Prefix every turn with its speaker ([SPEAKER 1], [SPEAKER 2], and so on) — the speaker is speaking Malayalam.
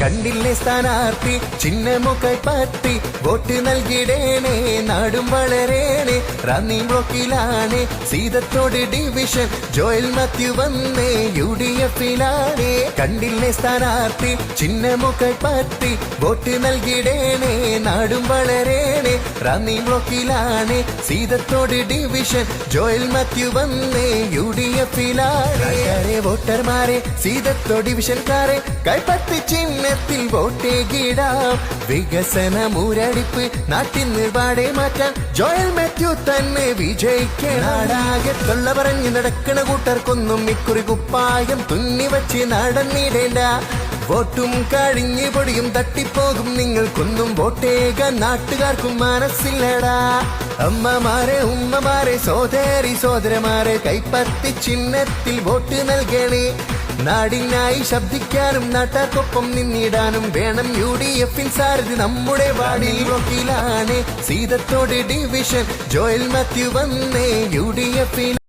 [SPEAKER 1] കണ്ടില്ലേ സ്ഥാനാർത്ഥി ചിഹ്നമൊക്കെ പറ്റി വോട്ട് നൽകിടേണേ നാടും വളരേണേ റാന്നി ബ്ലോക്കിലാണ് സീതത്തോട് ഡിവിഷൻ ജോയൽ മാത്യു വന്നേ UDF-ലാണ് കണ്ടില്ലേ സ്ഥാനാർത്ഥി ചിഹ്നമൊക്കെ പറ്റി വോട്ട് നൽകിടേണേ നാടും വളരേണേ റാന്നി ബ്ലോക്കിലാണ് സീതത്തോട് ഡിവിഷൻ ജോയൽ മാത്യു വന്നേ UDF-ലാണ് വോട്ടർമാരെ സീതത്തോ ഡിവിഷൻകാരെ കൈപ്പത്തി ചിഹ്നത്തിൽ വോട്ടേകിടാം വികസന മുരടിപ്പ് നാട്ടിൽ നിർപാടെ മാറ്റാൻ ജോയൽ മാത്യു തന്നെ വിജയിക്കണം നാടാകെ തൊള്ള പറഞ്ഞു നടക്കണ കൂട്ടർക്കൊന്നും ഇക്കുറി കുപ്പായം തുന്നിവച്ച് നടന്നിടേണ്ട വോട്ടും കഴിഞ്ഞു പൊടിയും തട്ടിപ്പോകും നിങ്ങൾക്കൊന്നും വോട്ടേകാൻ നാട്ടുകാർക്കും മനസ്സില്ലടാ അമ്മമാരെ ഉമ്മമാരെ സോദരി സോദരമാരെ കൈപ്പത്തി ചിഹ്നത്തിൽ വോട്ട് നൽകണേ നാടിനായി ശബ്ദിക്കാനും നാട്ടാർക്കൊപ്പം നിന്നിടാനും വേണം UDF-ൻ സാരഥി നമ്മുടെ വാർഡിൽ ബ്ലോക്കിലാണ് സീതത്തോട് ഡിവിഷൻ ജോയൽ മാത്യു വന്നേ UDF-ൽ